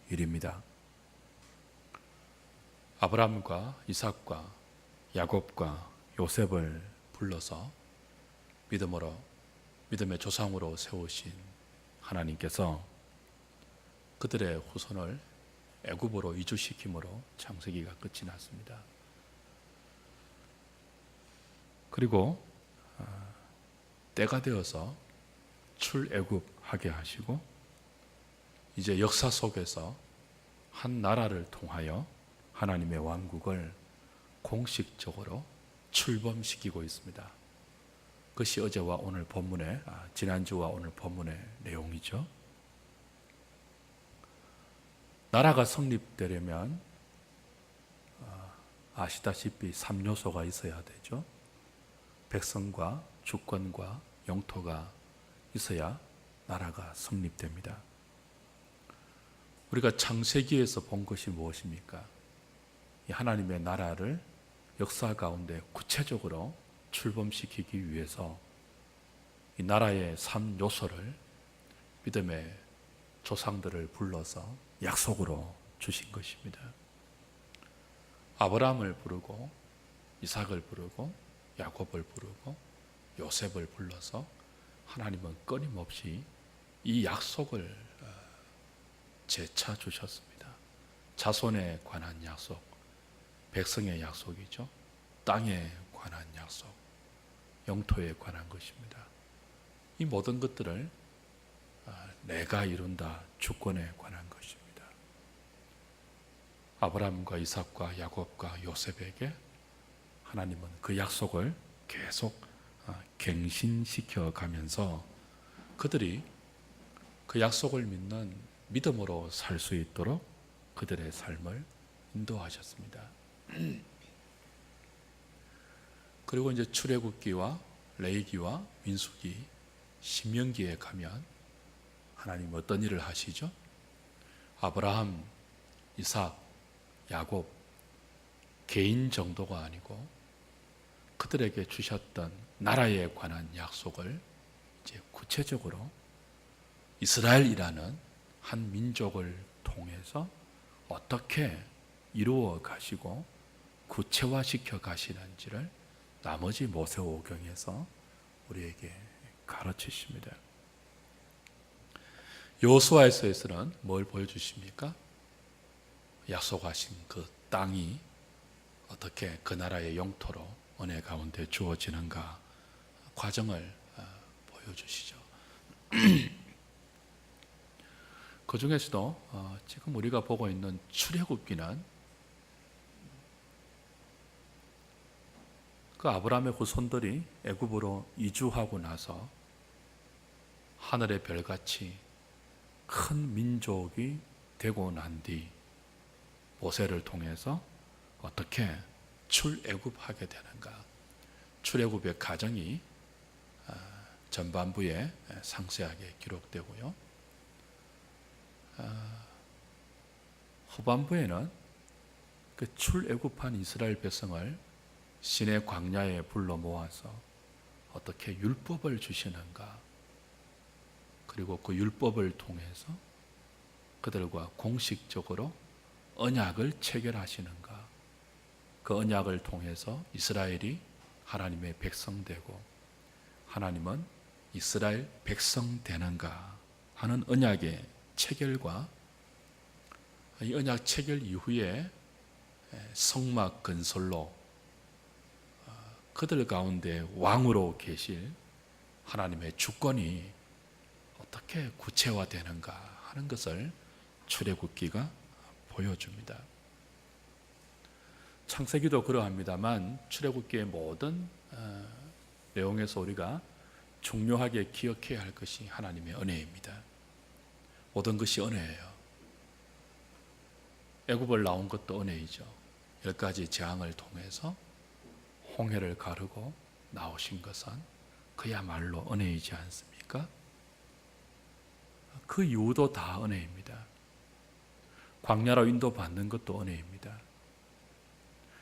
일입니다. 아브라함과 이삭과 야곱과 요셉을 불러서 믿음의 조상으로 세우신 하나님께서 그들의 후손을 애굽으로 이주시킴으로 창세기가 끝이 났습니다. 그리고 때가 되어서 출애굽하게 하시고 이제 역사 속에서 한 나라를 통하여 하나님의 왕국을 공식적으로 출범시키고 있습니다. 그것이 어제와 오늘 본문의 지난주와 오늘 본문의 내용이죠. 나라가 성립되려면 아시다시피 3요소가 있어야 되죠. 백성과 주권과 영토가 있어야 나라가 성립됩니다. 우리가 창세기에서 본 것이 무엇입니까? 하나님의 나라를 역사 가운데 구체적으로 출범시키기 위해서 이 나라의 3요소를 믿음의 조상들을 불러서 약속으로 주신 것입니다. 아브라함을 부르고 이삭을 부르고 야곱을 부르고 요셉을 불러서 하나님은 끊임없이 이 약속을 재차 주셨습니다. 자손에 관한 약속, 백성의 약속이죠. 땅에 관한 약속, 영토에 관한 것입니다. 이 모든 것들을 내가 이룬다, 주권에 관한 것입니다. 아브라함과 이삭과 야곱과 요셉에게 하나님은 그 약속을 계속 갱신시켜 가면서 그들이 그 약속을 믿는 믿음으로 살 수 있도록 그들의 삶을 인도하셨습니다. 그리고 이제 출애굽기와 레위기와 민수기, 신명기에 가면 하나님 어떤 일을 하시죠? 아브라함, 이삭, 야곱 개인 정도가 아니고 그들에게 주셨던 나라에 관한 약속을 이제 구체적으로 이스라엘이라는 한 민족을 통해서 어떻게 이루어 가시고 구체화시켜 가시는지를 나머지 모세오경에서 우리에게 가르치십니다. 여호수아에서는 뭘 보여주십니까? 약속하신 그 땅이 어떻게 그 나라의 영토로 은혜 가운데 주어지는가 과정을 보여주시죠. 그 중에서도 지금 우리가 보고 있는 출애굽기는 그 아브라함의 후손들이 애굽으로 이주하고 나서 하늘의 별같이 큰 민족이 되고 난 뒤 모세를 통해서 어떻게 출애굽하게 되는가, 출애굽의 과정이 전반부에 상세하게 기록되고요. 후반부에는 그 출애굽한 이스라엘 백성을 시내 광야에 불러 모아서 어떻게 율법을 주시는가, 그리고 그 율법을 통해서 그들과 공식적으로 언약을 체결하시는가, 그 언약을 통해서 이스라엘이 하나님의 백성 되고 하나님은 이스라엘 백성 되는가 하는 언약의 체결과 이 언약 체결 이후에 성막 건설로 그들 가운데 왕으로 계실 하나님의 주권이 어떻게 구체화되는가 하는 것을 출애굽기가 보여줍니다. 창세기도 그러합니다만 출애굽기의 모든 내용에서 우리가 중요하게 기억해야 할 것이 하나님의 은혜입니다. 모든 것이 은혜예요. 애굽을 나온 것도 은혜이죠. 10가지 재앙을 통해서 홍해를 가르고 나오신 것은 그야말로 은혜이지 않습니까? 그 이유도 다 은혜입니다. 광야로 인도받는 것도 은혜입니다.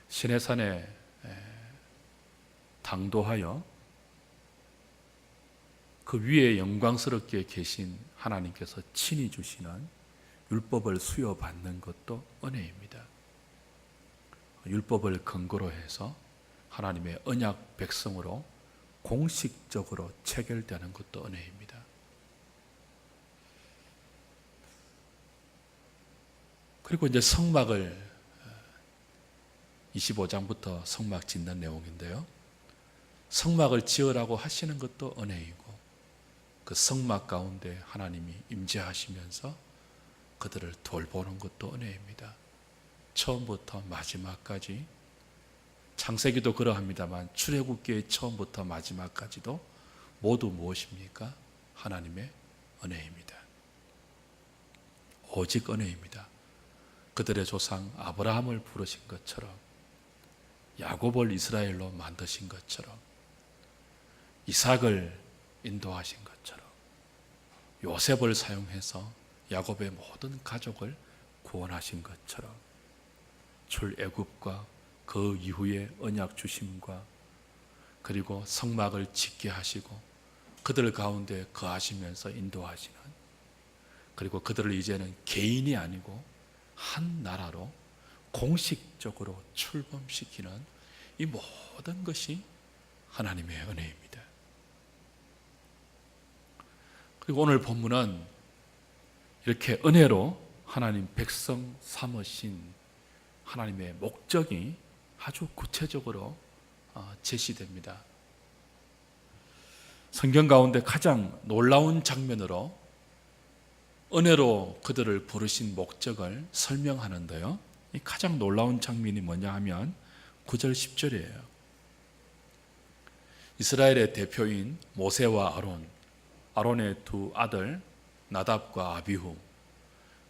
시내산에 당도하여 그 위에 영광스럽게 계신 하나님께서 친히 주시는 율법을 수여받는 것도 은혜입니다. 율법을 근거로 해서 하나님의 언약 백성으로 공식적으로 체결되는 것도 은혜입니다. 그리고 이제 성막을 25장부터 성막 짓는 내용인데요. 성막을 지으라고 하시는 것도 은혜이고 그 성막 가운데 하나님이 임재하시면서 그들을 돌보는 것도 은혜입니다. 처음부터 마지막까지, 창세기도 그러합니다만 출애굽기의 처음부터 마지막까지도 모두 무엇입니까? 하나님의 은혜입니다. 오직 은혜입니다. 그들의 조상 아브라함을 부르신 것처럼, 야곱을 이스라엘로 만드신 것처럼, 이삭을 인도하신 것처럼, 요셉을 사용해서 야곱의 모든 가족을 구원하신 것처럼, 출애굽과 그 이후의 언약 주심과 그리고 성막을 짓게 하시고 그들 가운데 거하시면서 인도하시는, 그리고 그들을 이제는 개인이 아니고 한 나라로 공식적으로 출범시키는 이 모든 것이 하나님의 은혜입니다. 그리고 오늘 본문은 이렇게 은혜로 하나님 백성 삼으신 하나님의 목적이 아주 구체적으로 제시됩니다. 성경 가운데 가장 놀라운 장면으로 은혜로 그들을 부르신 목적을 설명하는데요. 이 가장 놀라운 장면이 뭐냐 하면 9절 10절이에요. 이스라엘의 대표인 모세와 아론의 두 아들 나답과 아비후,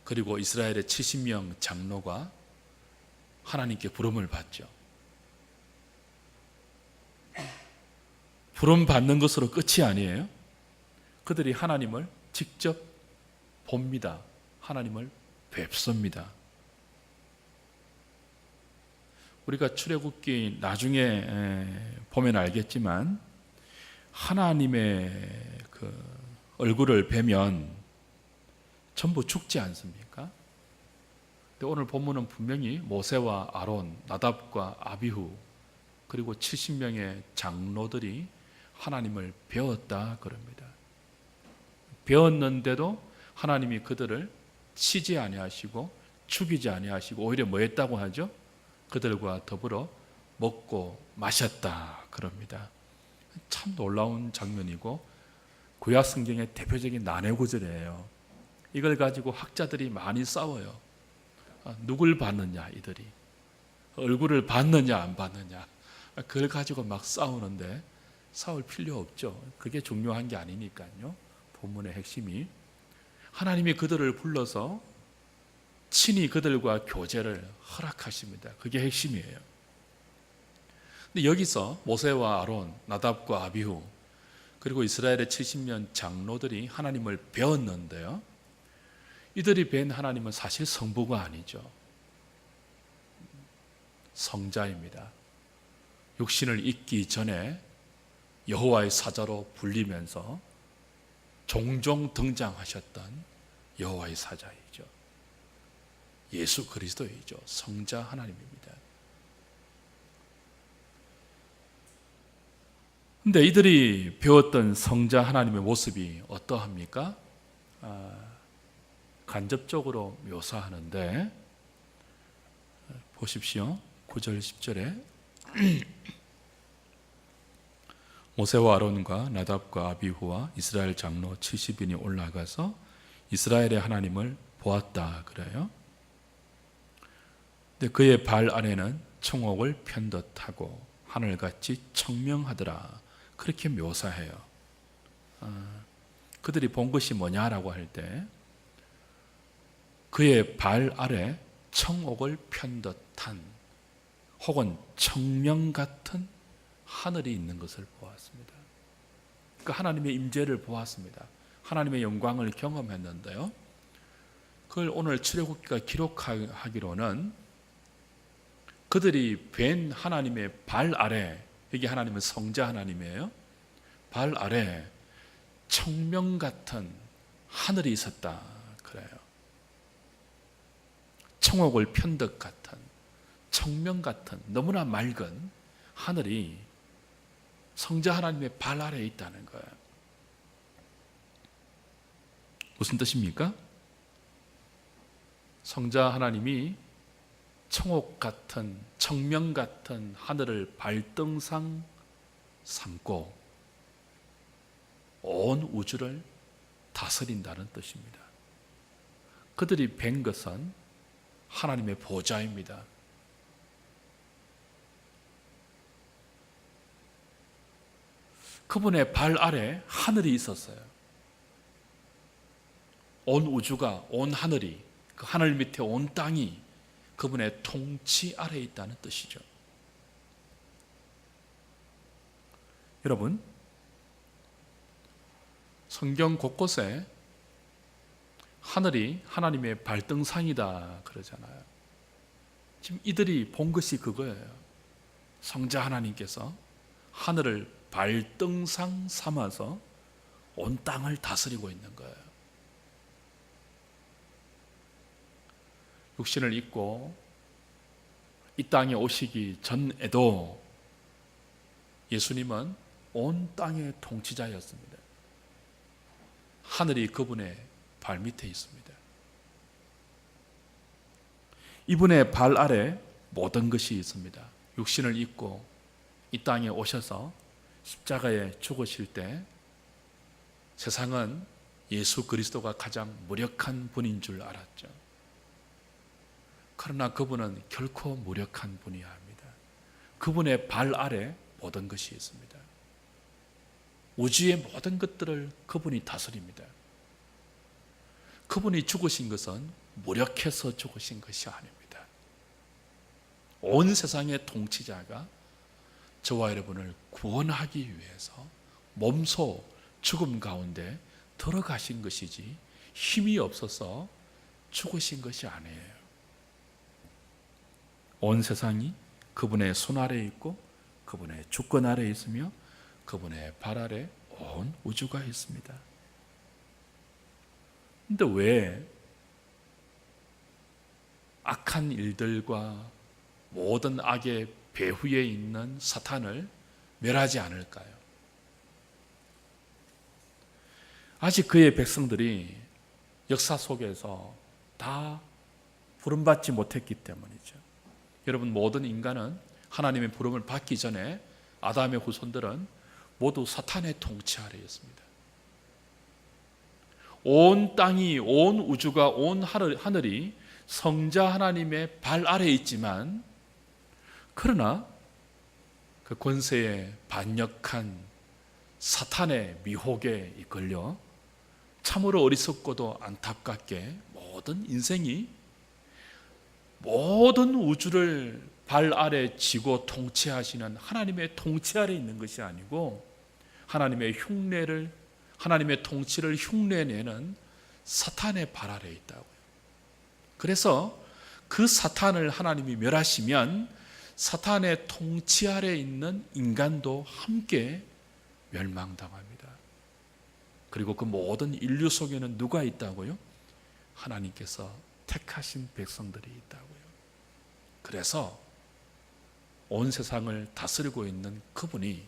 그리고 이스라엘의 70명 장로가 하나님께 부름을 받죠. 부름 받는 것으로 끝이 아니에요. 그들이 하나님을 직접 봅니다. 하나님을 뵙습니다. 우리가 출애굽기 나중에 보면 알겠지만 하나님의 그 얼굴을 뵈면 전부 죽지 않습니까? 근데 오늘 본문은 분명히 모세와 아론, 나답과 아비후, 그리고 70명의 장로들이 하나님을 배웠다 그럽니다. 배웠는데도 하나님이 그들을 치지 아니하시고 죽이지 아니하시고 오히려 뭐 했다고 하죠? 그들과 더불어 먹고 마셨다 그럽니다. 참 놀라운 장면이고 구약 성경의 대표적인 난해 구절이에요. 이걸 가지고 학자들이 많이 싸워요. 누굴 봤느냐, 이들이 얼굴을 봤느냐 안 봤느냐, 그걸 가지고 막 싸우는데 싸울 필요 없죠. 그게 중요한 게 아니니까요. 본문의 핵심이 하나님이 그들을 불러서 친히 그들과 교제를 허락하십니다. 그게 핵심이에요. 근데 여기서 모세와 아론, 나답과 아비후, 그리고 이스라엘의 70명 장로들이 하나님을 배웠는데요. 이들이 뵌 하나님은 사실 성부가 아니죠. 성자입니다. 육신을 입기 전에 여호와의 사자로 불리면서 종종 등장하셨던 여호와의 사자이죠. 예수 그리스도이죠. 성자 하나님입니다. 근데 이들이 배웠던 성자 하나님의 모습이 어떠합니까? 간접적으로 묘사하는데 보십시오. 9절 10절에 모세와 아론과 나답과 아비후와 이스라엘 장로 70인이 올라가서 이스라엘의 하나님을 보았다 그래요. 근데 그의 발 아래는 청옥을 편 듯하고 하늘같이 청명하더라 그렇게 묘사해요. 그들이 본 것이 뭐냐라고 할 때 그의 발 아래 청옥을 편 듯한 혹은 청명 같은 하늘이 있는 것을 보았습니다. 그 하나님의 임재를 보았습니다. 하나님의 영광을 경험했는데요. 그걸 오늘 출애굽기가 기록하기로는 그들이 뵌 하나님의 발 아래, 여기 하나님은 성자 하나님이에요. 발 아래 청명 같은 하늘이 있었다 그래요. 청옥을 편덕 같은, 청명 같은 너무나 맑은 하늘이 성자 하나님의 발 아래에 있다는 거예요. 무슨 뜻입니까? 성자 하나님이 청옥 같은, 청명 같은 하늘을 발등상 삼고 온 우주를 다스린다는 뜻입니다. 그들이 뵌 것은 하나님의 보좌입니다. 그분의 발 아래 하늘이 있었어요. 온 우주가, 온 하늘이, 그 하늘 밑에 온 땅이 그분의 통치 아래에 있다는 뜻이죠. 여러분, 성경 곳곳에 하늘이 하나님의 발등상이다 그러잖아요. 지금 이들이 본 것이 그거예요. 성자 하나님께서 하늘을 발등상 삼아서 온 땅을 다스리고 있는 거예요. 육신을 입고 이 땅에 오시기 전에도 예수님은 온 땅의 통치자였습니다. 하늘이 그분의 발 밑에 있습니다. 이분의 발 아래 모든 것이 있습니다. 육신을 입고 이 땅에 오셔서 십자가에 죽으실 때 세상은 예수 그리스도가 가장 무력한 분인 줄 알았죠. 그러나 그분은 결코 무력한 분이 아닙니다. 그분의 발 아래 모든 것이 있습니다. 우주의 모든 것들을 그분이 다스립니다. 그분이 죽으신 것은 무력해서 죽으신 것이 아닙니다. 온 세상의 통치자가 저와 여러분을 구원하기 위해서 몸소 죽음 가운데 들어가신 것이지 힘이 없어서 죽으신 것이 아니에요. 온 세상이 그분의 손 아래에 있고 그분의 주권 아래에 있으며 그분의 발 아래 온 우주가 있습니다. 그런데 왜 악한 일들과 모든 악의 배후에 있는 사탄을 멸하지 않을까요? 아직 그의 백성들이 역사 속에서 다 부름받지 못했기 때문이죠. 여러분, 모든 인간은 하나님의 부름을 받기 전에 아담의 후손들은 모두 사탄의 통치 아래에 있습니다. 온 땅이, 온 우주가, 온 하늘이 성자 하나님의 발 아래에 있지만, 그러나 그 권세에 반역한 사탄의 미혹에 이끌려 참으로 어리석고도 안타깝게 모든 인생이 모든 우주를 발 아래 쥐고 통치하시는 하나님의 통치 아래 있는 것이 아니고 하나님의 통치를 흉내내는 사탄의 발 아래 있다고요. 그래서 그 사탄을 하나님이 멸하시면 사탄의 통치 아래 있는 인간도 함께 멸망당합니다. 그리고 그 모든 인류 속에는 누가 있다고요? 하나님께서 택하신 백성들이 있다고요. 그래서 온 세상을 다스리고 있는 그분이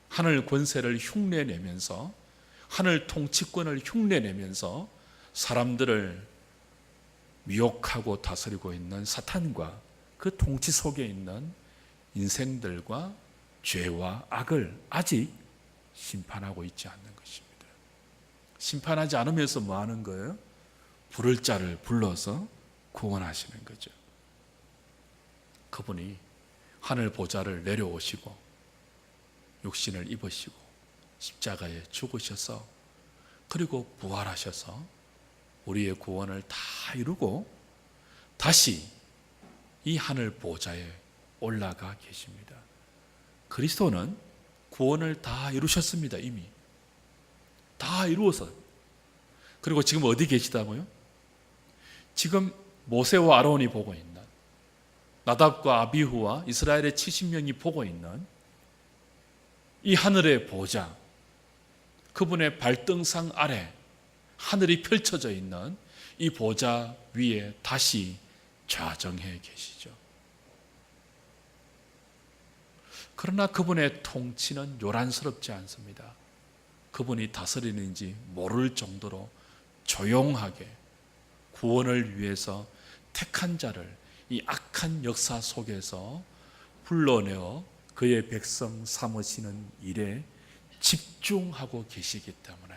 하늘 권세를 흉내내면서, 하늘 통치권을 흉내내면서 사람들을 미혹하고 다스리고 있는 사탄과 그 통치 속에 있는 인생들과 죄와 악을 아직 심판하고 있지 않는 것입니다. 심판하지 않으면서 뭐 하는 거예요? 부를 자를 불러서 구원하시는 거죠. 그분이 하늘 보좌를 내려오시고 육신을 입으시고 십자가에 죽으셔서 그리고 부활하셔서 우리의 구원을 다 이루고 다시 이 하늘 보좌에 올라가 계십니다. 그리스도는 구원을 다 이루셨습니다. 이미 다 이루어서. 그리고 지금 어디 계시다고요? 지금 모세와 아론이 보고 있는, 나답과 아비후와 이스라엘의 70명이 보고 있는 이 하늘의 보좌, 그분의 발등상 아래 하늘이 펼쳐져 있는 이 보좌 위에 다시 좌정해 계시죠. 그러나 그분의 통치는 요란스럽지 않습니다. 그분이 다스리는지 모를 정도로 조용하게 구원을 위해서 택한 자를 이 악한 역사 속에서 불러내어 그의 백성 삼으시는 일에 집중하고 계시기 때문에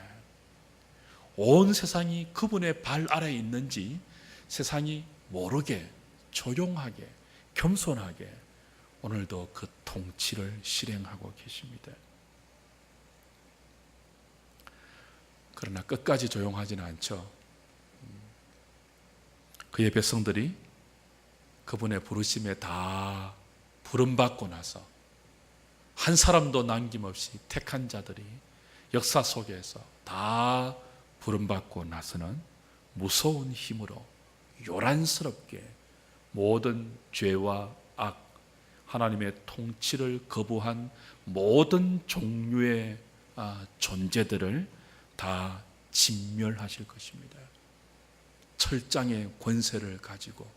온 세상이 그분의 발 아래에 있는지 세상이 모르게 조용하게 겸손하게 오늘도 그 통치를 실행하고 계십니다. 그러나 끝까지 조용하지는 않죠. 그의 백성들이 그분의 부르심에 다 부름받고 나서 한 사람도 남김없이 택한 자들이 역사 속에서 다 부름받고 나서는 무서운 힘으로 요란스럽게 모든 죄와 악, 하나님의 통치를 거부한 모든 종류의 존재들을 다 진멸하실 것입니다. 철장의 권세를 가지고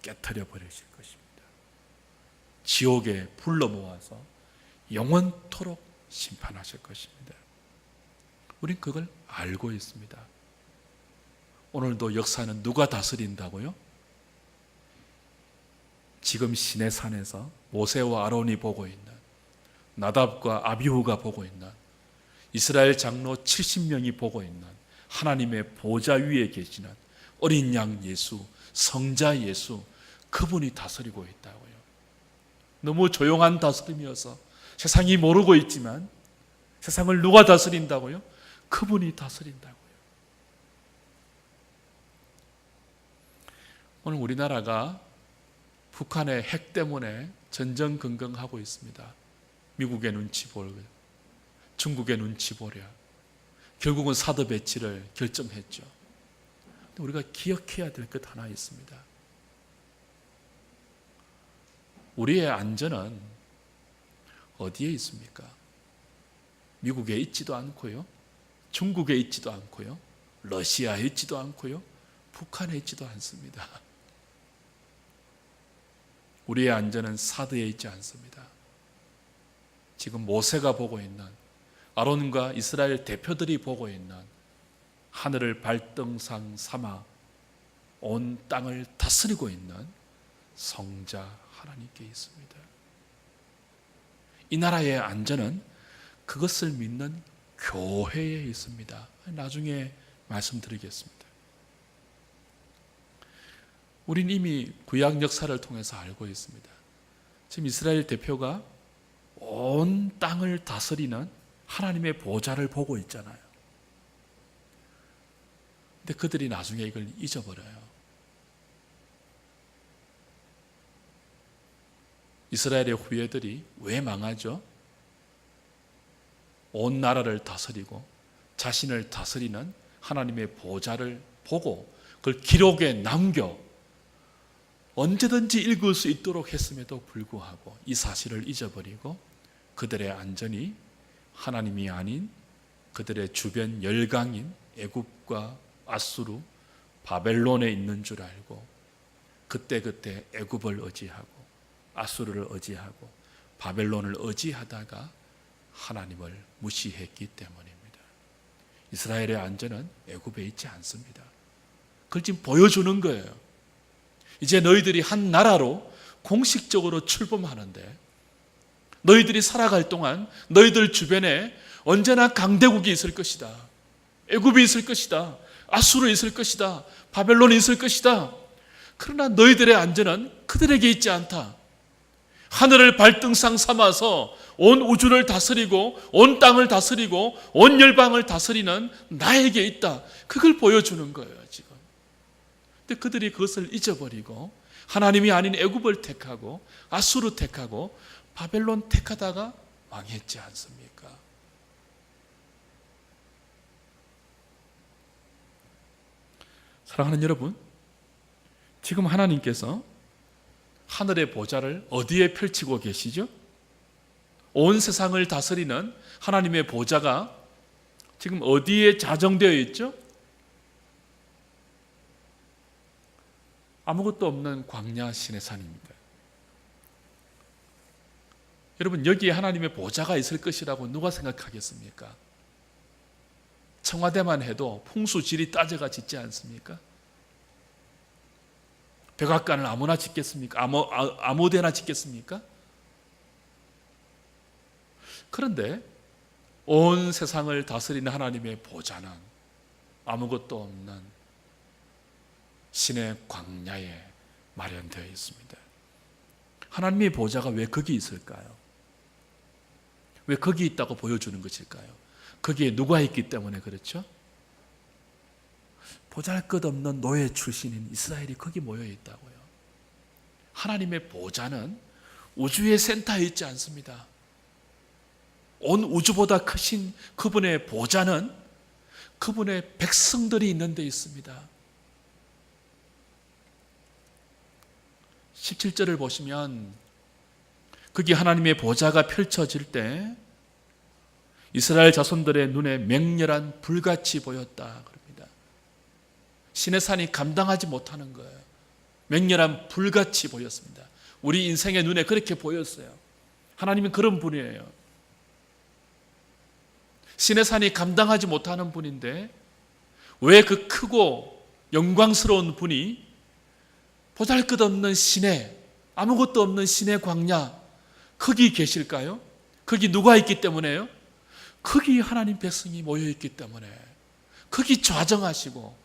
깨트려 버리실 것입니다. 지옥에 불러 모아서 영원토록 심판하실 것입니다. 우린 그걸 알고 있습니다. 오늘도 역사는 누가 다스린다고요? 지금 시내산에서 모세와 아론이 보고 있는, 나답과 아비후가 보고 있는, 이스라엘 장로 70명이 보고 있는 하나님의 보좌 위에 계시는 어린 양 예수, 성자 예수, 그분이 다스리고 있다고요. 너무 조용한 다스림이어서 세상이 모르고 있지만 세상을 누가 다스린다고요? 그분이 다스린다고요. 오늘 우리나라가 북한의 핵 때문에 전전긍긍하고 있습니다. 미국의 눈치 보려, 중국의 눈치 보려, 결국은 사드 배치를 결정했죠. 근데 우리가 기억해야 될 것 하나 있습니다. 우리의 안전은 어디에 있습니까? 미국에 있지도 않고요, 중국에 있지도 않고요, 러시아에 있지도 않고요, 북한에 있지도 않습니다. 우리의 안전은 사드에 있지 않습니다. 지금 모세가 보고 있는, 아론과 이스라엘 대표들이 보고 있는 하늘을 발등상 삼아 온 땅을 다스리고 있는 성자 하나님께 있습니다. 이 나라의 안전은 그것을 믿는 교회에 있습니다. 나중에 말씀드리겠습니다. 우린 이미 구약 역사를 통해서 알고 있습니다. 지금 이스라엘 대표가 온 땅을 다스리는 하나님의 보좌를 보고 있잖아요. 근데 그들이 나중에 이걸 잊어버려요. 이스라엘의 후예들이 왜 망하죠? 온 나라를 다스리고 자신을 다스리는 하나님의 보좌를 보고 그걸 기록에 남겨 언제든지 읽을 수 있도록 했음에도 불구하고 이 사실을 잊어버리고 그들의 안전이 하나님이 아닌 그들의 주변 열강인 애굽과 아수르, 바벨론에 있는 줄 알고 그때그때 애굽을 의지하고 아수르를 의지하고 바벨론을 의지하다가 하나님을 무시했기 때문입니다. 이스라엘의 안전은 애굽에 있지 않습니다. 그걸 지금 보여주는 거예요. 이제 너희들이 한 나라로 공식적으로 출범하는데 너희들이 살아갈 동안 너희들 주변에 언제나 강대국이 있을 것이다. 애굽이 있을 것이다. 아수르 있을 것이다. 바벨론이 있을 것이다. 그러나 너희들의 안전은 그들에게 있지 않다. 하늘을 발등상 삼아서 온 우주를 다스리고 온 땅을 다스리고 온 열방을 다스리는 나에게 있다. 그걸 보여주는 거예요, 지금. 근데 그들이 그것을 잊어버리고 하나님이 아닌 애굽을 택하고 아수르 택하고 바벨론 택하다가 망했지 않습니까? 사랑하는 여러분, 지금 하나님께서 하늘의 보좌를 어디에 펼치고 계시죠? 온 세상을 다스리는 하나님의 보좌가 지금 어디에 자정되어 있죠? 아무것도 없는 광야 시내산입니다. 여러분, 여기에 하나님의 보좌가 있을 것이라고 누가 생각하겠습니까? 청와대만 해도 풍수지리 따져가 짓지 않습니까? 백악관을 아무나 짓겠습니까? 아무 데나 짓겠습니까? 그런데 온 세상을 다스리는 하나님의 보좌는 아무것도 없는 신의 광야에 마련되어 있습니다. 하나님의 보좌가 왜 거기 있을까요? 왜 거기 있다고 보여주는 것일까요? 거기에 누가 있기 때문에 그렇죠? 보잘것없는 노예 출신인 이스라엘이 거기 모여 있다고요. 하나님의 보좌는 우주의 센터에 있지 않습니다. 온 우주보다 크신 그분의 보좌는 그분의 백성들이 있는 데 있습니다. 17절을 보시면 거기 하나님의 보좌가 펼쳐질 때 이스라엘 자손들의 눈에 맹렬한 불같이 보였다 그럽니다. 시내산이 감당하지 못하는 거예요. 맹렬한 불같이 보였습니다. 우리 인생의 눈에 그렇게 보였어요. 하나님은 그런 분이에요. 시내산이 감당하지 못하는 분인데 왜 그 크고 영광스러운 분이 보잘것없는 시내, 아무것도 없는 시내 광야 거기 계실까요? 거기 누가 있기 때문에요? 거기 하나님 백성이 모여있기 때문에 거기 좌정하시고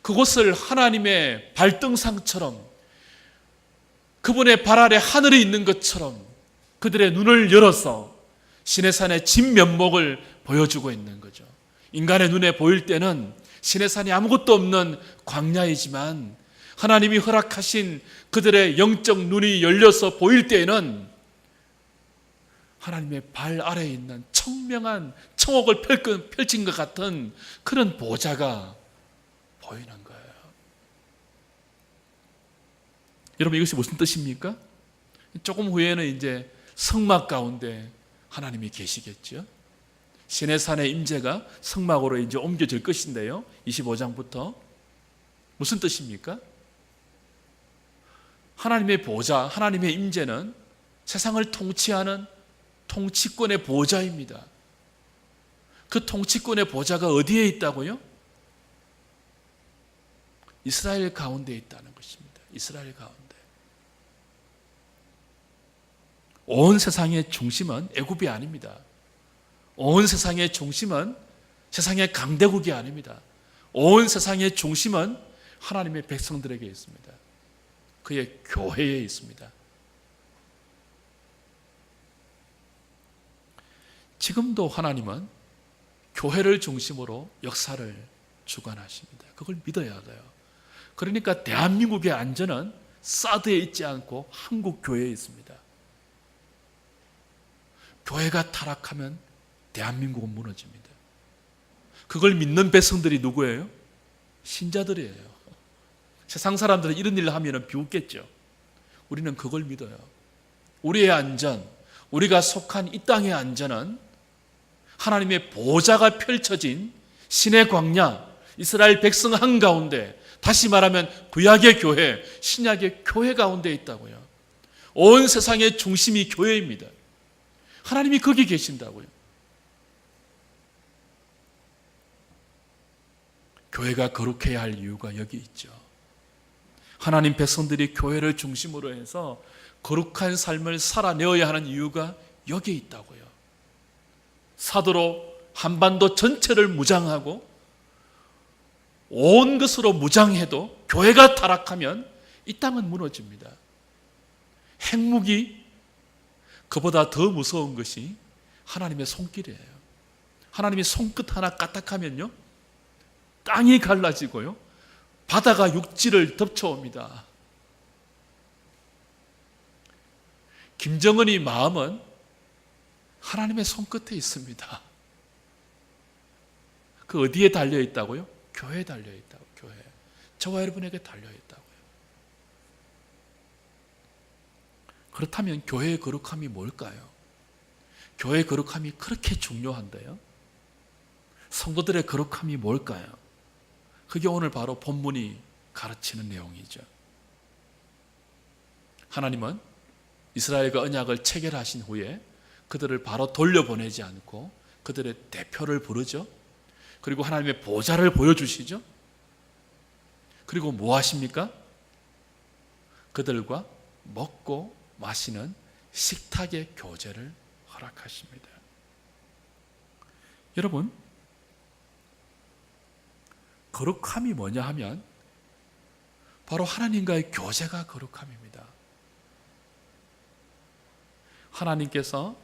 그곳을 하나님의 발등상처럼 그분의 발 아래 하늘이 있는 것처럼 그들의 눈을 열어서 시내산의 진면목을 보여주고 있는 거죠. 인간의 눈에 보일 때는 시내산이 아무것도 없는 광야이지만 하나님이 허락하신 그들의 영적 눈이 열려서 보일 때에는 하나님의 발 아래에 있는 청명한 청옥을 펼친 것 같은 그런 보좌가 보이는 거예요. 여러분, 이것이 무슨 뜻입니까? 조금 후에는 이제 성막 가운데 하나님이 계시겠죠. 시내산의 임재가 성막으로 이제 옮겨질 것인데요. 25장부터 무슨 뜻입니까? 하나님의 보좌, 하나님의 임재는 세상을 통치하는 통치권의 보좌입니다. 그 통치권의 보좌가 어디에 있다고요? 이스라엘 가운데 있다는 것입니다. 이스라엘 가운데. 온 세상의 중심은 애굽이 아닙니다. 온 세상의 중심은 세상의 강대국이 아닙니다. 온 세상의 중심은 하나님의 백성들에게 있습니다. 그의 교회에 있습니다. 지금도 하나님은 교회를 중심으로 역사를 주관하십니다. 그걸 믿어야 돼요. 그러니까 대한민국의 안전은 사드에 있지 않고 한국 교회에 있습니다. 교회가 타락하면 대한민국은 무너집니다. 그걸 믿는 백성들이 누구예요? 신자들이에요. 세상 사람들은 이런 일을 하면 비웃겠죠. 우리는 그걸 믿어요. 우리의 안전, 우리가 속한 이 땅의 안전은 하나님의 보좌가 펼쳐진 신의 광야, 이스라엘 백성 한가운데, 다시 말하면 구약의 교회, 신약의 교회 가운데 있다고요. 온 세상의 중심이 교회입니다. 하나님이 거기 계신다고요. 교회가 거룩해야 할 이유가 여기 있죠. 하나님 백성들이 교회를 중심으로 해서 거룩한 삶을 살아내어야 하는 이유가 여기에 있다고요. 사도로 한반도 전체를 무장하고 온 것으로 무장해도 교회가 타락하면 이 땅은 무너집니다. 핵무기, 그보다 더 무서운 것이 하나님의 손길이에요. 하나님의 손끝 하나 까딱하면요, 땅이 갈라지고요, 바다가 육지를 덮쳐옵니다. 김정은의 마음은 하나님의 손끝에 있습니다. 그 어디에 달려있다고요? 교회에 달려있다고. 교회. 저와 여러분에게 달려있다고요. 그렇다면 교회의 거룩함이 뭘까요? 교회의 거룩함이 그렇게 중요한데요. 성도들의 거룩함이 뭘까요? 그게 오늘 바로 본문이 가르치는 내용이죠. 하나님은 이스라엘과 언약을 체결하신 후에 그들을 바로 돌려보내지 않고 그들의 대표를 부르죠. 그리고 하나님의 보좌를 보여주시죠. 그리고 뭐 하십니까? 그들과 먹고 마시는 식탁의 교제를 허락하십니다. 여러분, 거룩함이 뭐냐 하면 바로 하나님과의 교제가 거룩함입니다. 하나님께서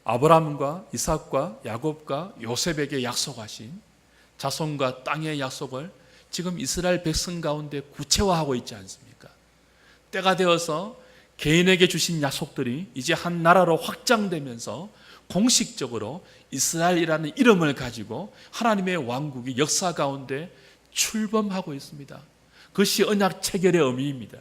아브라함과 이삭과 야곱과 요셉에게 약속하신 자손과 땅의 약속을 지금 이스라엘 백성 가운데 구체화하고 있지 않습니까? 때가 되어서 개인에게 주신 약속들이 이제 한 나라로 확장되면서 공식적으로 이스라엘이라는 이름을 가지고 하나님의 왕국이 역사 가운데 출범하고 있습니다. 그것이 언약 체결의 의미입니다.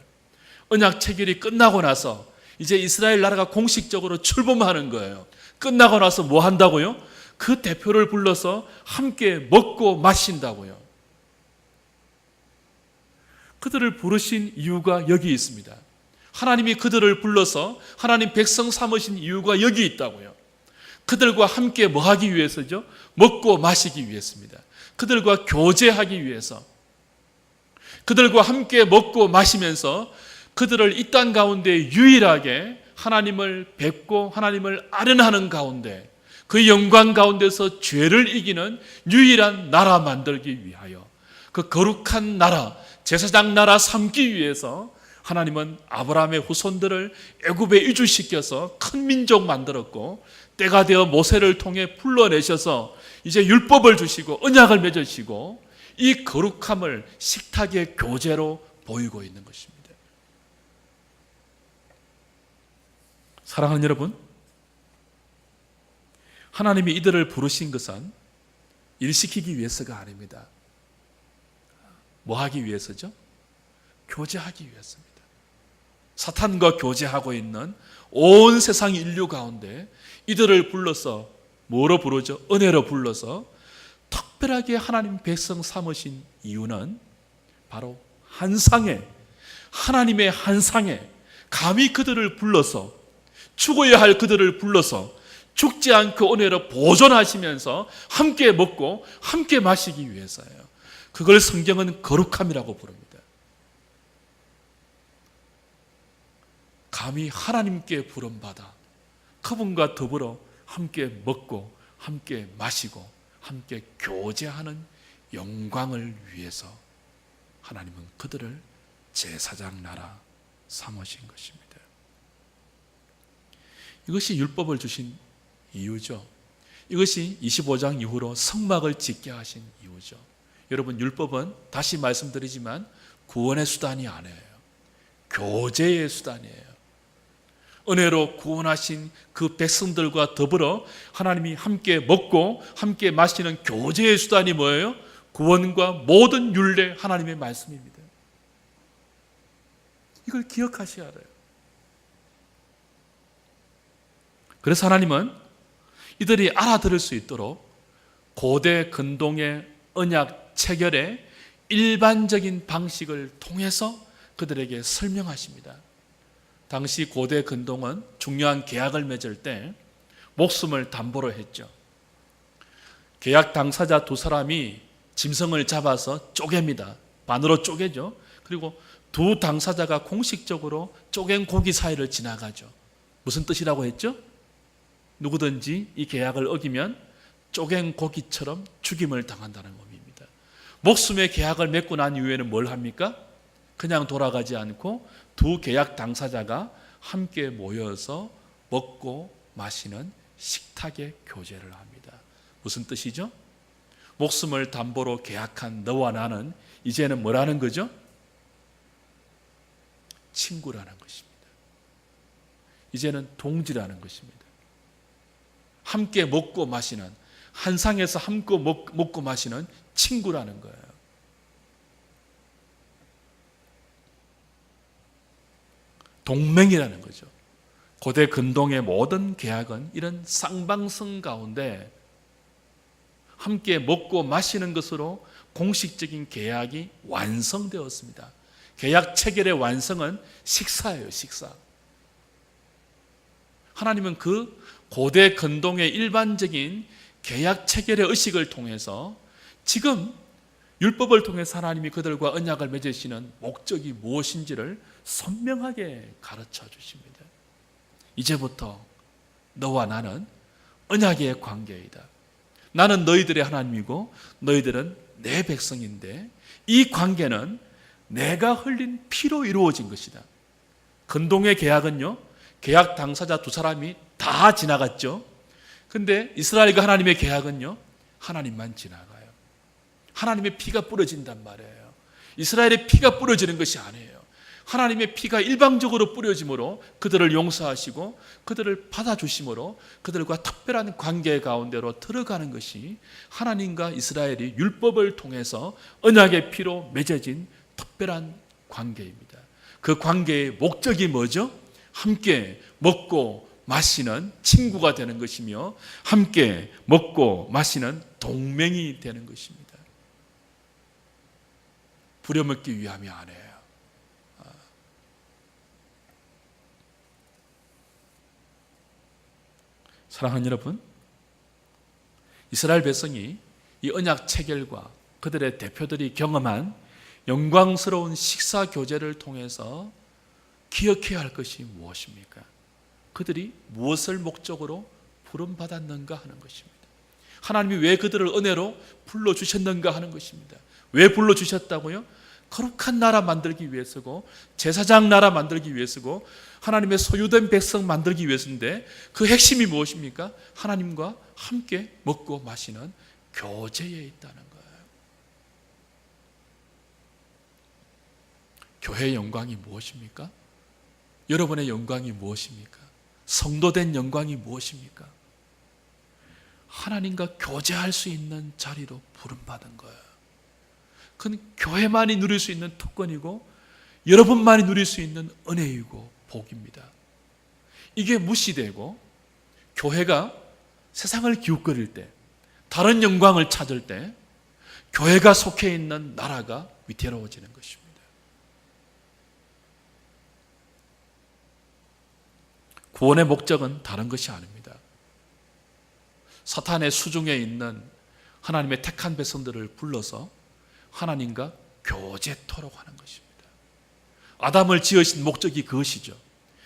언약 체결이 끝나고 나서 이제 이스라엘 나라가 공식적으로 출범하는 거예요. 끝나고 나서 뭐 한다고요? 그 대표를 불러서 함께 먹고 마신다고요. 그들을 부르신 이유가 여기 있습니다. 하나님이 그들을 불러서 하나님 백성 삼으신 이유가 여기 있다고요. 그들과 함께 뭐 하기 위해서죠? 먹고 마시기 위해서입니다. 그들과 교제하기 위해서. 그들과 함께 먹고 마시면서 그들을 이 땅 가운데 유일하게 하나님을 뵙고 하나님을 아련하는 가운데 그 영광 가운데서 죄를 이기는 유일한 나라 만들기 위하여 그 거룩한 나라, 제사장 나라 삼기 위해서 하나님은 아브라함의 후손들을 애굽에 이주시켜서 큰 민족 만들었고 때가 되어 모세를 통해 불러내셔서 이제 율법을 주시고 언약을 맺으시고 이 거룩함을 식탁의 교제로 보이고 있는 것입니다. 사랑하는 여러분, 하나님이 이들을 부르신 것은 일시키기 위해서가 아닙니다. 뭐 하기 위해서죠? 교제하기 위해서입니다. 사탄과 교제하고 있는 온 세상 인류 가운데 이들을 불러서 뭐로 부르죠? 은혜로 불러서 특별하게 하나님 백성 삼으신 이유는 바로 한상에, 하나님의 한상에 감히 그들을 불러서 죽어야 할 그들을 불러서 죽지 않고 은혜로 보존하시면서 함께 먹고 함께 마시기 위해서예요. 그걸 성경은 거룩함이라고 부릅니다. 감히 하나님께 부름받아 그분과 더불어 함께 먹고 함께 마시고 함께 교제하는 영광을 위해서 하나님은 그들을 제사장 나라 삼으신 것입니다. 이것이 율법을 주신 이유죠. 이것이 25장 이후로 성막을 짓게 하신 이유죠. 여러분, 율법은 다시 말씀드리지만 구원의 수단이 아니에요. 교제의 수단이에요. 은혜로 구원하신 그 백성들과 더불어 하나님이 함께 먹고 함께 마시는 교제의 수단이 뭐예요? 구원과 모든 율례 하나님의 말씀입니다. 이걸 기억하셔야 해요. 그래서 하나님은 이들이 알아들을 수 있도록 고대 근동의 언약 체결의 일반적인 방식을 통해서 그들에게 설명하십니다. 당시 고대 근동은 중요한 계약을 맺을 때 목숨을 담보로 했죠. 계약 당사자 두 사람이 짐승을 잡아서 쪼갭니다. 반으로 쪼개죠. 그리고 두 당사자가 공식적으로 쪼갠 고기 사이를 지나가죠. 무슨 뜻이라고 했죠? 누구든지 이 계약을 어기면 쪼갠 고기처럼 죽임을 당한다는 의미입니다. 목숨의 계약을 맺고 난 이후에는 뭘 합니까? 그냥 돌아가지 않고 두 계약 당사자가 함께 모여서 먹고 마시는 식탁의 교제를 합니다. 무슨 뜻이죠? 목숨을 담보로 계약한 너와 나는 이제는 뭐라는 거죠? 친구라는 것입니다. 이제는 동지라는 것입니다. 함께 먹고 마시는, 한 상에서 함께 먹고 마시는 친구라는 거예요. 동맹이라는 거죠. 고대 근동의 모든 계약은 이런 쌍방성 가운데 함께 먹고 마시는 것으로 공식적인 계약이 완성되었습니다. 계약 체결의 완성은 식사예요, 식사. 하나님은 그 고대 근동의 일반적인 계약 체결의 의식을 통해서 지금 율법을 통해서 하나님이 그들과 언약을 맺으시는 목적이 무엇인지를 선명하게 가르쳐 주십니다. 이제부터 너와 나는 언약의 관계이다. 나는 너희들의 하나님이고 너희들은 내 백성인데 이 관계는 내가 흘린 피로 이루어진 것이다. 근동의 계약은요, 계약 당사자 두 사람이 다 지나갔죠. 근데 이스라엘과 하나님의 계약은요, 하나님만 지나가요. 하나님의 피가 뿌려진단 말이에요. 이스라엘의 피가 뿌려지는 것이 아니에요. 하나님의 피가 일방적으로 뿌려짐으로 그들을 용서하시고 그들을 받아주심으로 그들과 특별한 관계 가운데로 들어가는 것이 하나님과 이스라엘이 율법을 통해서 언약의 피로 맺어진 특별한 관계입니다. 그 관계의 목적이 뭐죠? 함께 먹고 마시는 친구가 되는 것이며 함께 먹고 마시는 동맹이 되는 것입니다. 부려먹기 위함이 아니에요. 사랑하는 여러분, 이스라엘 백성이 이 언약 체결과 그들의 대표들이 경험한 영광스러운 식사 교제를 통해서 기억해야 할 것이 무엇입니까? 그들이 무엇을 목적으로 부름받았는가 하는 것입니다. 하나님이 왜 그들을 은혜로 불러주셨는가 하는 것입니다. 왜 불러주셨다고요? 거룩한 나라 만들기 위해서고 제사장 나라 만들기 위해서고 하나님의 소유된 백성 만들기 위해서인데 그 핵심이 무엇입니까? 하나님과 함께 먹고 마시는 교제에 있다는 거예요. 교회의 영광이 무엇입니까? 여러분의 영광이 무엇입니까? 성도된 영광이 무엇입니까? 하나님과 교제할 수 있는 자리로 부름받은 거예요. 그건 교회만이 누릴 수 있는 특권이고 여러분만이 누릴 수 있는 은혜이고 복입니다. 이게 무시되고 교회가 세상을 기웃거릴 때, 다른 영광을 찾을 때 교회가 속해 있는 나라가 위태로워지는 것입니다. 구원의 목적은 다른 것이 아닙니다. 사탄의 수중에 있는 하나님의 택한 백성들을 불러서 하나님과 교제토록 하는 것입니다. 아담을 지으신 목적이 그것이죠.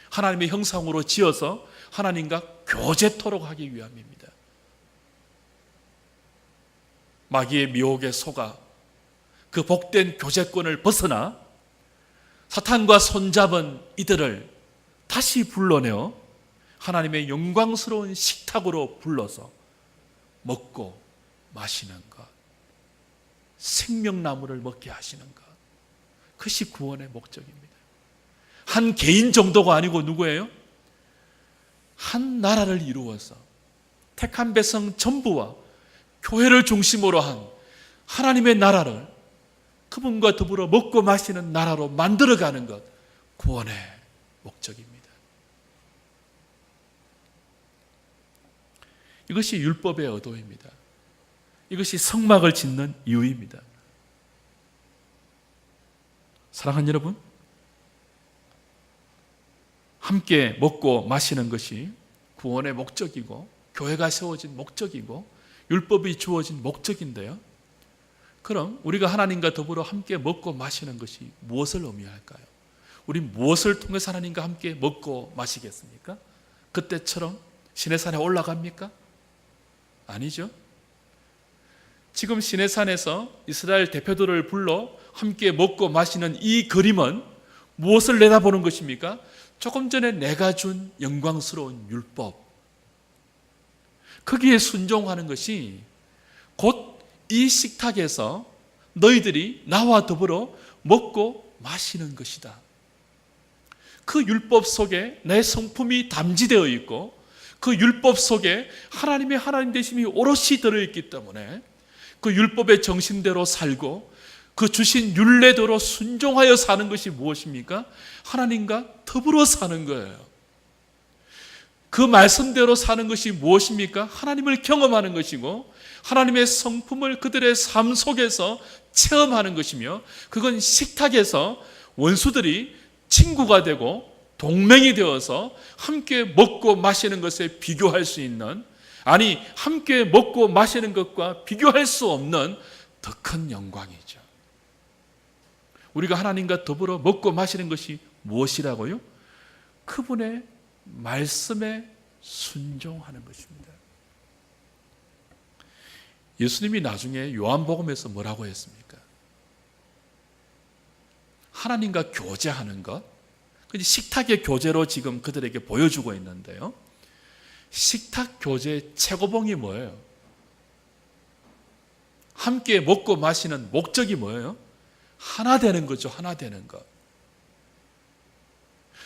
하나님의 형상으로 지어서 하나님과 교제토록 하기 위함입니다. 마귀의 미혹에 속아 그 복된 교제권을 벗어나 사탄과 손잡은 이들을 다시 불러내어 하나님의 영광스러운 식탁으로 불러서 먹고 마시는 것, 생명나무를 먹게 하시는 것, 그것이 구원의 목적입니다. 한 개인 정도가 아니고 누구예요? 한 나라를 이루어서 택한 백성 전부와 교회를 중심으로 한 하나님의 나라를 그분과 더불어 먹고 마시는 나라로 만들어가는 것, 구원의 목적입니다. 이것이 율법의 의도입니다. 이것이 성막을 짓는 이유입니다. 사랑하는 여러분, 함께 먹고 마시는 것이 구원의 목적이고 교회가 세워진 목적이고 율법이 주어진 목적인데요. 그럼 우리가 하나님과 더불어 함께 먹고 마시는 것이 무엇을 의미할까요? 우리 무엇을 통해서 하나님과 함께 먹고 마시겠습니까? 그때처럼 시내산에 올라갑니까? 아니죠. 지금 시내산에서 이스라엘 대표들을 불러 함께 먹고 마시는 이 그림은 무엇을 내다보는 것입니까? 조금 전에 내가 준 영광스러운 율법, 거기에 순종하는 것이 곧 이 식탁에서 너희들이 나와 더불어 먹고 마시는 것이다. 그 율법 속에 내 성품이 담지되어 있고 그 율법 속에 하나님의 하나님 되심이 오롯이 들어있기 때문에 그 율법의 정신대로 살고 그 주신 율례대로 순종하여 사는 것이 무엇입니까? 하나님과 더불어 사는 거예요. 그 말씀대로 사는 것이 무엇입니까? 하나님을 경험하는 것이고 하나님의 성품을 그들의 삶 속에서 체험하는 것이며 그건 식탁에서 원수들이 친구가 되고 동맹이 되어서 함께 먹고 마시는 것에 비교할 수 있는, 아니 함께 먹고 마시는 것과 비교할 수 없는 더 큰 영광이죠. 우리가 하나님과 더불어 먹고 마시는 것이 무엇이라고요? 그분의 말씀에 순종하는 것입니다. 예수님이 나중에 요한복음에서 뭐라고 했습니까? 하나님과 교제하는 것, 식탁의 교제로 지금 그들에게 보여주고 있는데요. 식탁 교제의 최고봉이 뭐예요? 함께 먹고 마시는 목적이 뭐예요? 하나 되는 거죠. 하나 되는 것.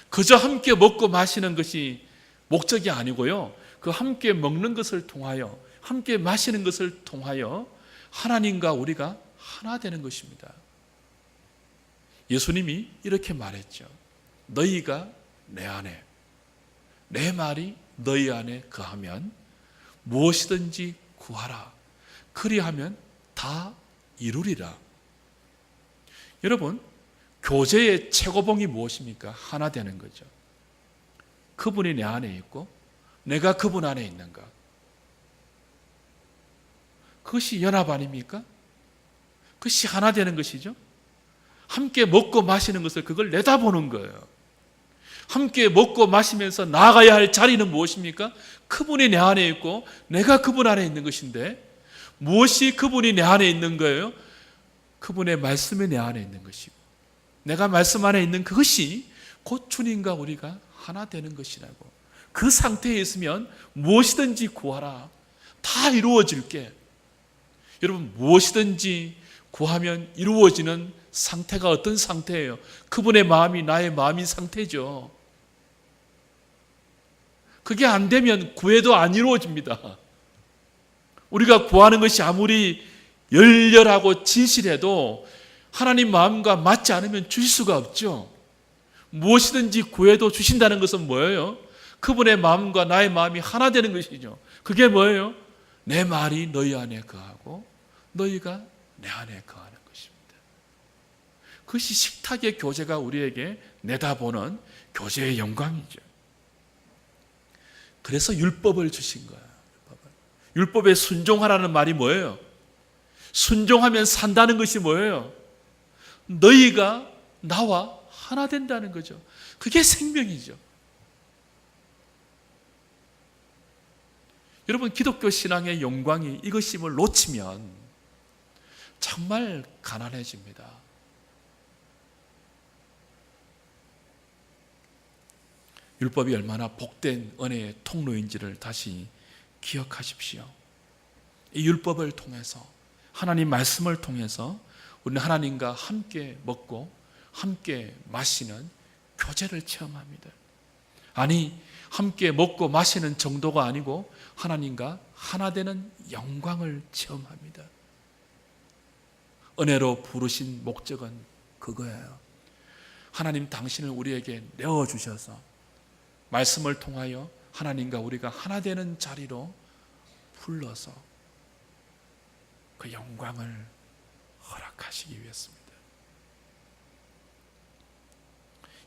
그저 함께 먹고 마시는 것이 목적이 아니고요. 그 함께 먹는 것을 통하여, 함께 마시는 것을 통하여 하나님과 우리가 하나 되는 것입니다. 예수님이 이렇게 말했죠. 너희가 내 안에, 내 말이 너희 안에 거하면 무엇이든지 구하라. 그리하면 다 이루리라. 여러분, 교제의 최고봉이 무엇입니까? 하나 되는 거죠. 그분이 내 안에 있고 내가 그분 안에 있는 것. 그것이 연합 아닙니까? 그것이 하나 되는 것이죠. 함께 먹고 마시는 것을 그걸 내다보는 거예요. 함께 먹고 마시면서 나아가야 할 자리는 무엇입니까? 그분이 내 안에 있고 내가 그분 안에 있는 것인데, 무엇이 그분이 내 안에 있는 거예요? 그분의 말씀이 내 안에 있는 것이고 내가 말씀 안에 있는 그것이 곧 주님과 우리가 하나 되는 것이라고. 그 상태에 있으면 무엇이든지 구하라. 다 이루어질게. 여러분, 무엇이든지 구하면 이루어지는 상태가 어떤 상태예요? 그분의 마음이 나의 마음인 상태죠. 그게 안 되면 구해도 안 이루어집니다. 우리가 구하는 것이 아무리 열렬하고 진실해도 하나님 마음과 맞지 않으면 주실 수가 없죠. 무엇이든지 구해도 주신다는 것은 뭐예요? 그분의 마음과 나의 마음이 하나 되는 것이죠. 그게 뭐예요? 내 말이 너희 안에 거하고 너희가 내 안에 거하는 것입니다. 그것이 식탁의 교제가 우리에게 내다보는 교제의 영광이죠. 그래서 율법을 주신 거예요. 율법에 순종하라는 말이 뭐예요? 순종하면 산다는 것이 뭐예요? 너희가 나와 하나 된다는 거죠. 그게 생명이죠. 여러분, 기독교 신앙의 영광이 이것임을 놓치면 정말 가난해집니다. 율법이 얼마나 복된 은혜의 통로인지를 다시 기억하십시오. 이 율법을 통해서, 하나님 말씀을 통해서 우리는 하나님과 함께 먹고 함께 마시는 교제를 체험합니다. 아니, 함께 먹고 마시는 정도가 아니고 하나님과 하나 되는 영광을 체험합니다. 은혜로 부르신 목적은 그거예요. 하나님 당신을 우리에게 내어주셔서 말씀을 통하여 하나님과 우리가 하나 되는 자리로 불러서 그 영광을 허락하시기 위해서입니다.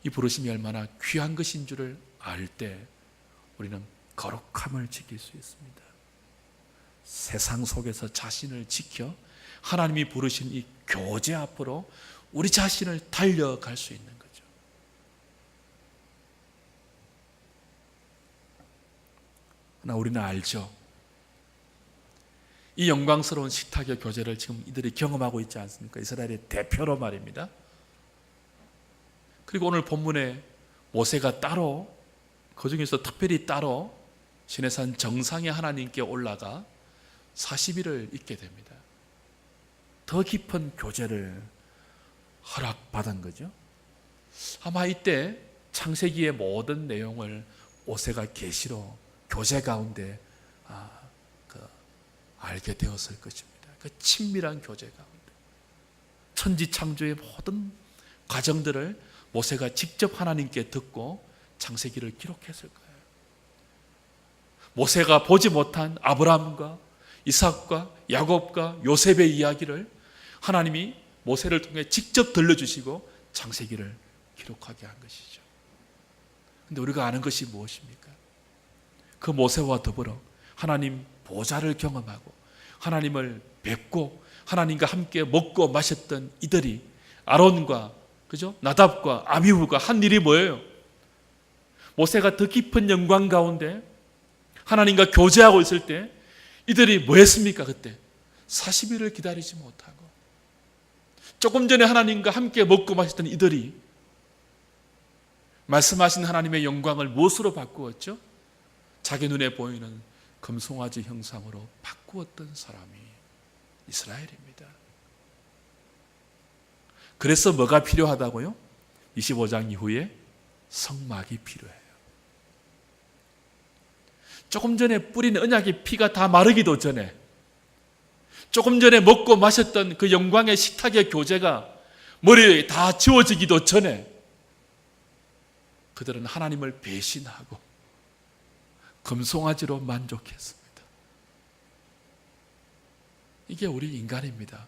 이 부르심이 얼마나 귀한 것인 줄을 알 때 우리는 거룩함을 지킬 수 있습니다. 세상 속에서 자신을 지켜 하나님이 부르신 이 교제 앞으로 우리 자신을 달려갈 수 있는 거죠. 그러나 우리는 알죠. 이 영광스러운 식탁의 교제를 지금 이들이 경험하고 있지 않습니까? 이스라엘의 대표로 말입니다. 그리고 오늘 본문에 모세가 따로, 그 중에서 특별히 따로 시내산 정상에 하나님께 올라가 40일을 있게 됩니다. 더 깊은 교제를 허락받은 거죠. 아마 이때 창세기의 모든 내용을 모세가 계시로 교제 가운데 알게 되었을 것입니다. 그 친밀한 교제 가운데 천지창조의 모든 과정들을 모세가 직접 하나님께 듣고 창세기를 기록했을 거예요. 모세가 보지 못한 아브라함과 이삭과 야곱과 요셉의 이야기를 하나님이 모세를 통해 직접 들려주시고 창세기를 기록하게 한 것이죠. 근데 우리가 아는 것이 무엇입니까? 그 모세와 더불어 하나님 보좌를 경험하고 하나님을 뵙고 하나님과 함께 먹고 마셨던 이들이 아론과 그죠? 나답과 아비후가 한 일이 뭐예요? 모세가 더 깊은 영광 가운데 하나님과 교제하고 있을 때 이들이 뭐 했습니까? 그때 40일을 기다리지 못하고 조금 전에 하나님과 함께 먹고 마셨던 이들이 말씀하신 하나님의 영광을 무엇으로 바꾸었죠? 자기 눈에 보이는 금송아지 형상으로 바꾸었던 사람이 이스라엘입니다. 그래서 뭐가 필요하다고요? 25장 이후에 성막이 필요해요. 조금 전에 뿌린 언약의 피가 다 마르기도 전에, 조금 전에 먹고 마셨던 그 영광의 식탁의 교제가 머리에 다 지워지기도 전에 그들은 하나님을 배신하고 금송아지로 만족했습니다. 이게 우리 인간입니다.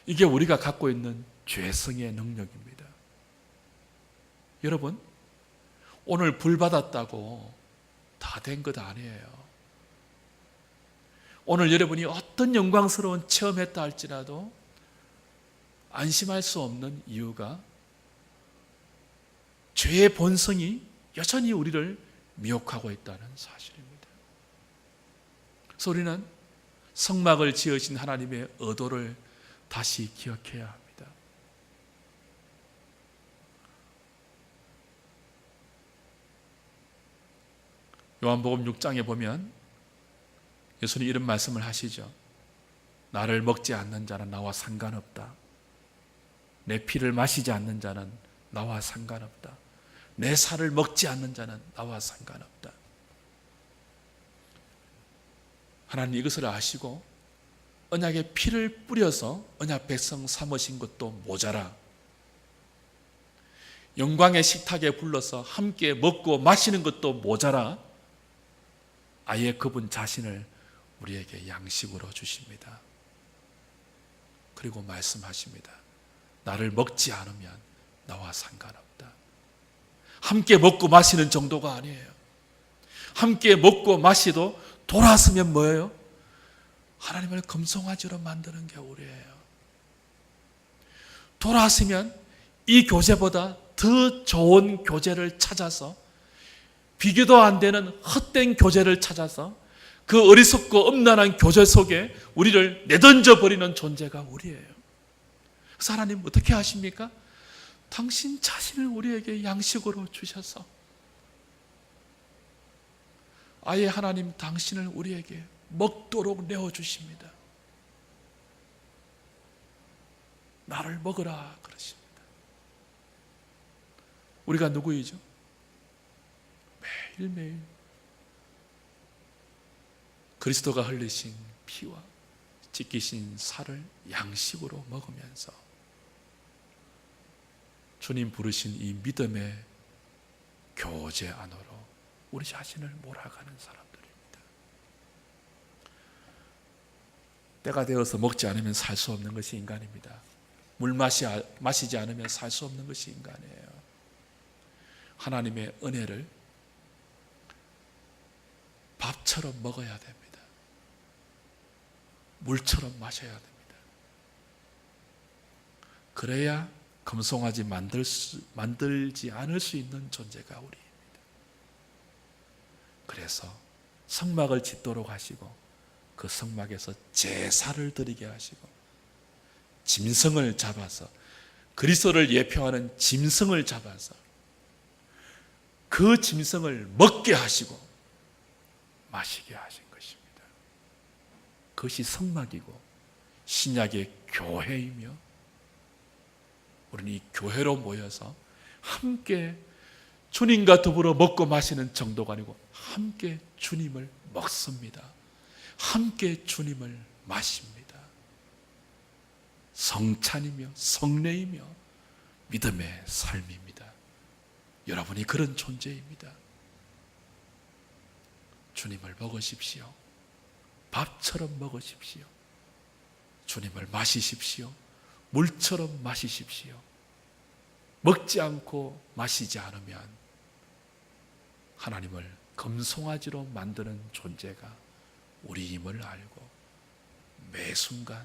이게 우리가 갖고 있는 죄성의 능력입니다. 여러분, 오늘 불 받았다고 다 된 것 아니에요. 오늘 여러분이 어떤 영광스러운 체험했다 할지라도 안심할 수 없는 이유가 죄의 본성이 여전히 우리를 미혹하고 있다는 사실입니다. 그래서 우리는 성막을 지으신 하나님의 의도를 다시 기억해야 합니다. 요한복음 6장에 보면 예수님 이런 말씀을 하시죠. 나를 먹지 않는 자는 나와 상관없다. 내 피를 마시지 않는 자는 나와 상관없다. 내 살을 먹지 않는 자는 나와 상관없다. 하나님 이것을 아시고 언약의 피를 뿌려서 언약 백성 삼으신 것도 모자라 영광의 식탁에 불러서 함께 먹고 마시는 것도 모자라 아예 그분 자신을 우리에게 양식으로 주십니다. 그리고 말씀하십니다. 나를 먹지 않으면 나와 상관없다. 함께 먹고 마시는 정도가 아니에요. 함께 먹고 마시도 돌아서면 뭐예요? 하나님을 금송아지로 만드는 게 우리예요. 돌아서면 이 교제보다 더 좋은 교제를 찾아서 비교도 안 되는 헛된 교제를 찾아서 그 어리석고 음란한 교제 속에 우리를 내던져 버리는 존재가 우리예요. 그래서 하나님 어떻게 하십니까? 당신 자신을 우리에게 양식으로 주셔서 아예 하나님 당신을 우리에게 먹도록 내어주십니다. 나를 먹으라 그러십니다. 우리가 누구이죠? 매일매일 그리스도가 흘리신 피와 찢기신 살을 양식으로 먹으면서 주님 부르신 이 믿음의 교제 안으로 우리 자신을 몰아가는 사람들입니다. 때가 되어서 먹지 않으면 살 수 없는 것이 인간입니다. 물 마시지 않으면 살 수 없는 것이 인간이에요. 하나님의 은혜를 밥처럼 먹어야 됩니다. 물처럼 마셔야 됩니다. 그래야 금송아지 만들지 않을 수 있는 존재가 우리입니다. 그래서 성막을 짓도록 하시고 그 성막에서 제사를 드리게 하시고 짐승을 잡아서 그리스도를 예표하는 짐승을 잡아서 그 짐승을 먹게 하시고 마시게 하신 것입니다. 그것이 성막이고 신약의 교회이며 우리는 이 교회로 모여서 함께 주님과 더불어 먹고 마시는 정도가 아니고 함께 주님을 먹습니다. 함께 주님을 마십니다. 성찬이며 성례이며 믿음의 삶입니다. 여러분이 그런 존재입니다. 주님을 먹으십시오. 밥처럼 먹으십시오. 주님을 마시십시오. 물처럼 마시십시오. 먹지 않고 마시지 않으면 하나님을 금송아지로 만드는 존재가 우리임을 알고 매 순간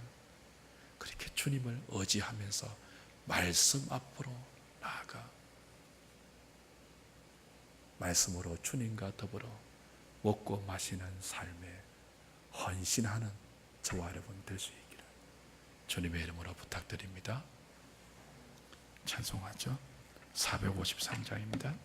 그렇게 주님을 의지하면서 말씀 앞으로 나아가 말씀으로 주님과 더불어 먹고 마시는 삶에 헌신하는 저와 여러분 될 수 있기를 주님의 이름으로 부탁드립니다. 찬송하죠. 453장입니다.